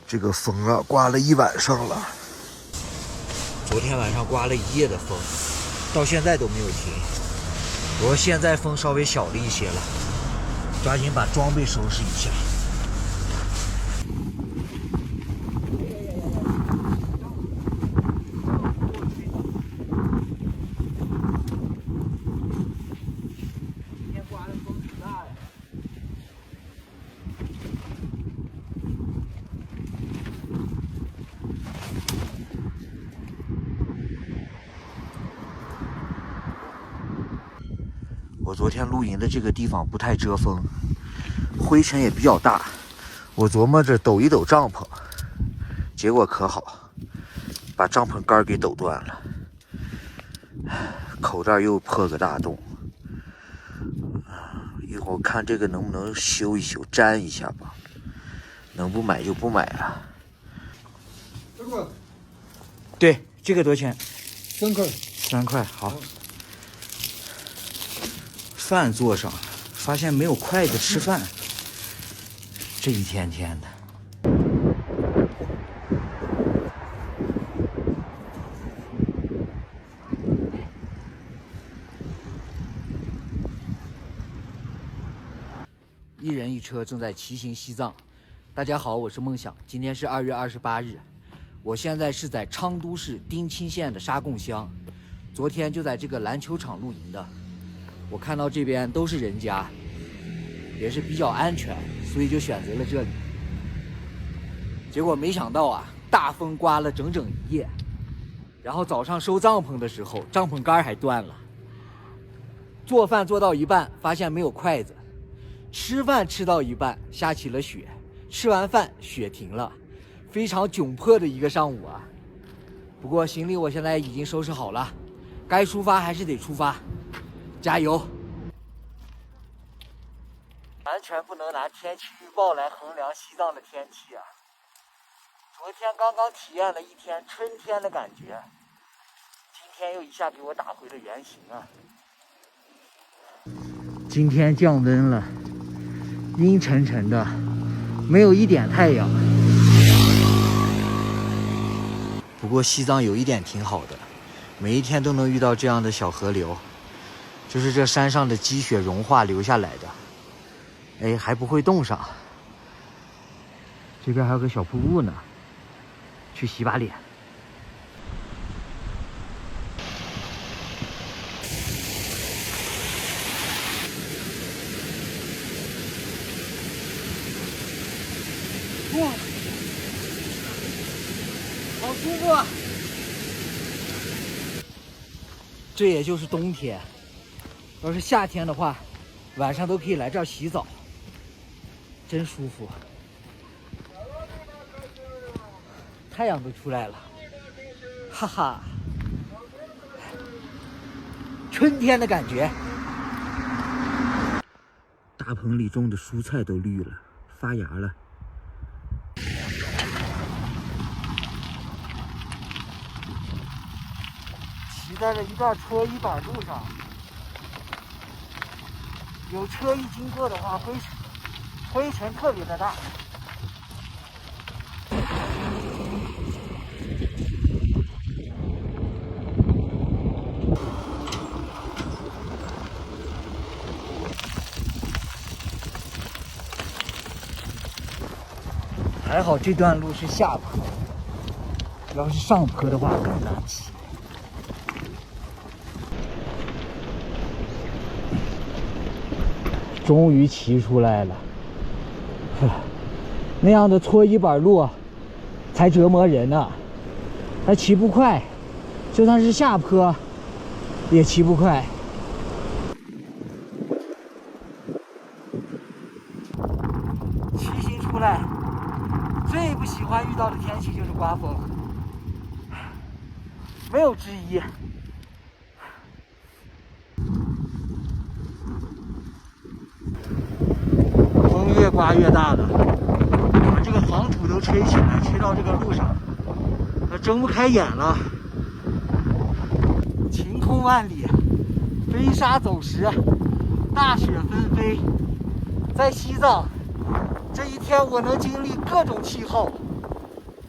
这个风啊，刮了一晚上了。昨天晚上刮了一夜的风，到现在都没有停。不过现在风稍微小了一些了，抓紧把装备收拾一下。今天刮的风挺大呀。我昨天露营的这个地方不太遮风，灰尘也比较大。我琢磨着抖一抖帐篷，结果可好，把帐篷杆给抖断了，口袋又破个大洞。一会儿看这个能不能修一修，粘一下吧。能不买就不买了。这个对，这个多少钱3块。？3块，好。饭做上了，发现没有筷子吃饭，这一天天的。一人一车正在骑行西藏。大家好，我是梦想，今天是2月28日，我现在是在昌都市丁钦县的沙贡乡，昨天就在这个篮球场露营的。我看到这边都是人家，也是比较安全，所以就选择了这里。结果没想到啊，大风刮了整整一夜，然后早上收帐篷的时候，帐篷杆还断了。做饭做到一半，发现没有筷子；吃饭吃到一半，下起了雪。吃完饭，雪停了，非常窘迫的一个上午啊。不过行李我现在已经收拾好了，该出发还是得出发。加油！完全不能拿天气预报来衡量西藏的天气啊！昨天刚刚体验了一天春天的感觉，今天又一下给我打回了原形啊！今天降温了，阴沉沉的，没有一点太阳。不过西藏有一点挺好的，每一天都能遇到这样的小河流。就是这山上的积雪融化流下来的，哎，还不会冻上。这边还有个小瀑布呢，去洗把脸。哇，好舒服啊！这也就是冬天。要是夏天的话，晚上都可以来这儿洗澡，真舒服。太阳都出来了，哈哈，春天的感觉。大棚里种的蔬菜都绿了，发芽了。骑在了一段车衣板路上。有车一经过的话，灰尘特别的大。还好这段路是下坡，要是上坡的话更难骑。终于骑出来了，那样的搓衣板路才折磨人呢，还骑不快，就算是下坡也骑不快。骑行出来最不喜欢遇到的天气就是刮风，没有之一。风越刮越大了，把这个黄土都吹起来，吹到这个路上，睁不开眼了。晴空万里，飞沙走石，大雪纷飞。在西藏，这一天我能经历各种气候，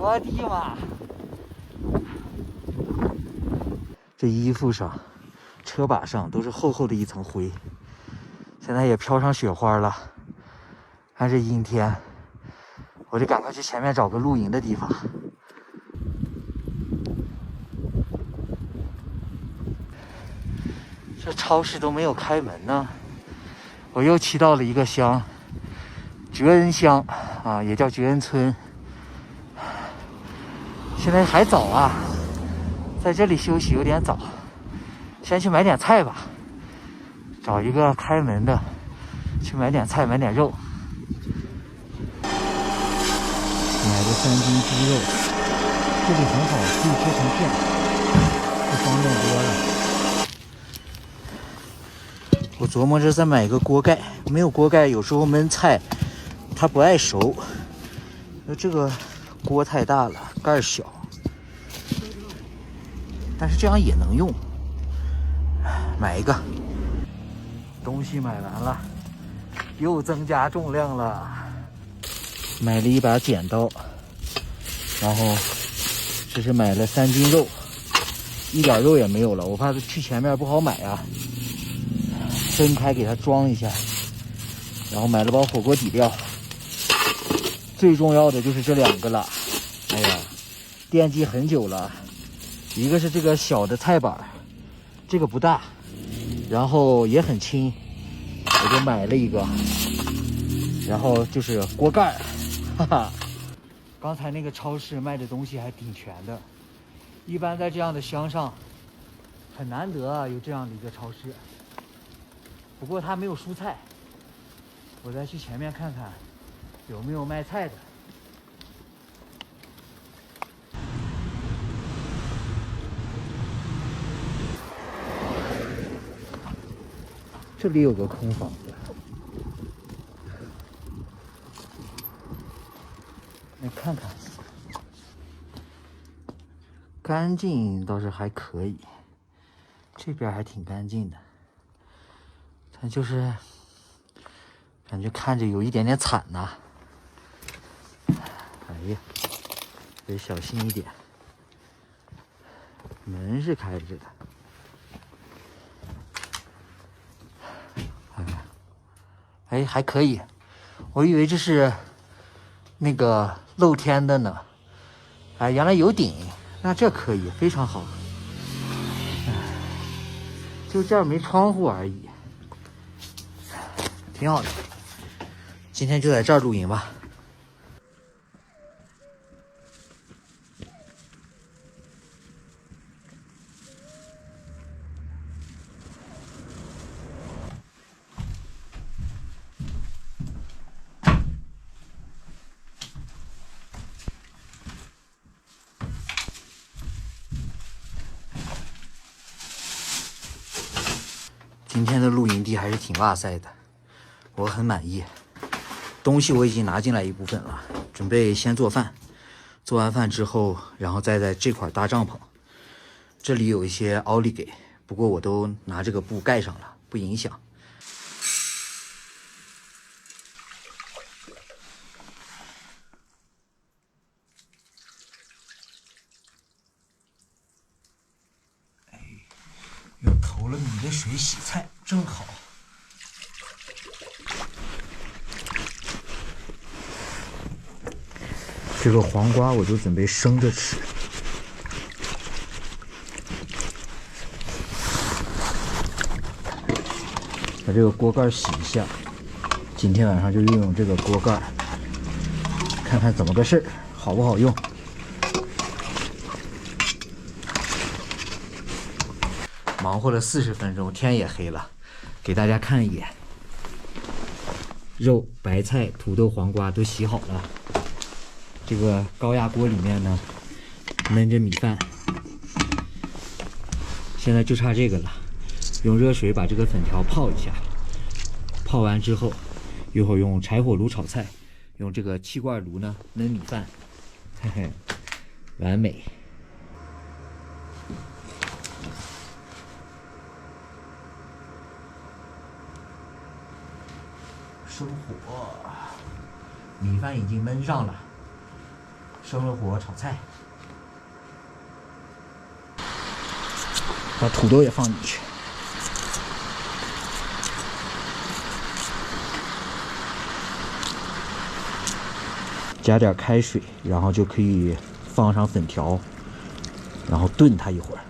我的妈！这衣服上、车把上都是厚厚的一层灰，现在也飘上雪花了。看这阴天，我得赶快去前面找个露营的地方。这超市都没有开门呢，我又骑到了一个乡，觉恩乡啊，也叫觉恩村。现在还早啊，在这里休息有点早，先去买点菜吧，找一个开门的，去买点菜，买点肉。买了3斤鸡肉，这里很好，可以切成片，就方便多了。我琢磨着再买一个锅盖，没有锅盖有时候焖菜它不爱熟，这个锅太大了，盖小，但是这样也能用。买一个。东西买完了，又增加重量了。买了一把剪刀，然后这是买了3斤肉，一点肉也没有了，我怕去前面不好买啊。分开给它装一下，然后买了包火锅底料。最重要的就是这2个了，哎呀，惦记很久了。一个是这个小的菜板，这个不大，然后也很轻，我就买了一个。然后就是锅盖，哈哈。刚才那个超市卖的东西还挺全的，一般在这样的乡上很难得啊，有这样的一个超市。不过它没有蔬菜，我再去前面看看有没有卖菜的。这里有个空房子，来看看，干净倒是还可以，这边还挺干净的，但就是感觉看着有一点点惨呐。哎呀，得小心一点。门是开着的。哎，还可以，我以为这是那个露天的呢。哎，原来有顶，那这可以，非常好。就这儿没窗户而已，挺好的。今天就在这儿露营吧。今天的露营地还是挺哇塞的，我很满意。东西我已经拿进来一部分了，准备先做饭。做完饭之后，然后再在这块搭帐篷。这里有一些奥利给，不过我都拿这个布盖上了，不影响。又投了米的水洗菜，正好。这个黄瓜我就准备生着吃。把这个锅盖洗一下，今天晚上就用这个锅盖，看看怎么个事儿，好不好用。忙活了40分钟，天也黑了，给大家看一眼。肉、白菜、土豆、黄瓜都洗好了。这个高压锅里面呢，焖着米饭。现在就差这个了，用热水把这个粉条泡一下。泡完之后，一会儿用柴火炉炒菜，用这个气罐炉呢焖米饭，嘿嘿，完美。生火，米饭已经焖上了，生了火炒菜，把土豆也放进去。加点开水，然后就可以放上粉条，然后炖它一会儿。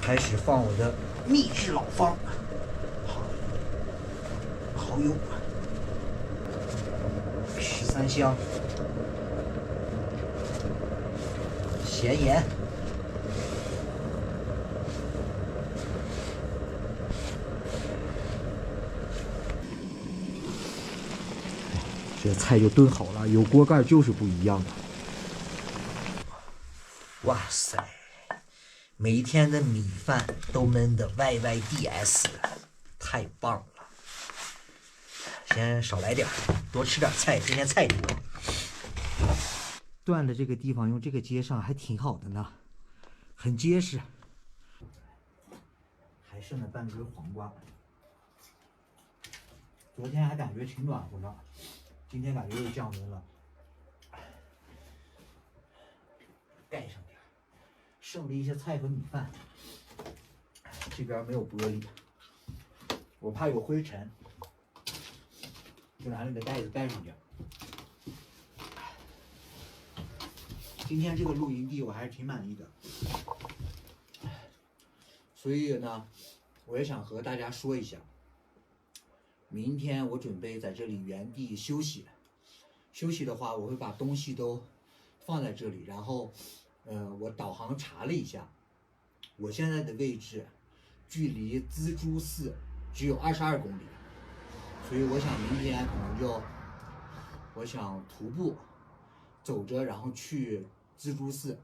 开始放我的秘制老方，蚝油、13香、咸盐。这菜就炖好了，有锅盖就是不一样的。哇塞，每天的米饭都焖的 YYDS， 太棒了！先少来点，多吃点菜，今天菜多。断的这个地方用这个接上还挺好的呢，很结实。还剩了半根黄瓜，昨天还感觉挺暖和的。今天感觉又降温了，盖上点。剩了一些菜和米饭，这边没有玻璃，我怕有灰尘，就拿那个袋子盖上点。今天这个露营地我还是挺满意的，所以呢，我也想和大家说一下。明天我准备在这里原地休息。休息的话，我会把东西都放在这里，然后，我导航查了一下，我现在的位置距离锱铢寺只有22公里，所以我想明天可能就，我想徒步走着，然后去锱铢寺，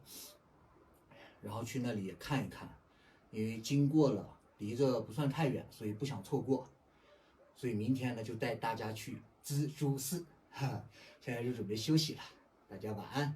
然后去那里看一看，因为经过了，离着不算太远，所以不想错过。所以明天呢，就带大家去锱铢寺，现在就准备休息了，大家晚安。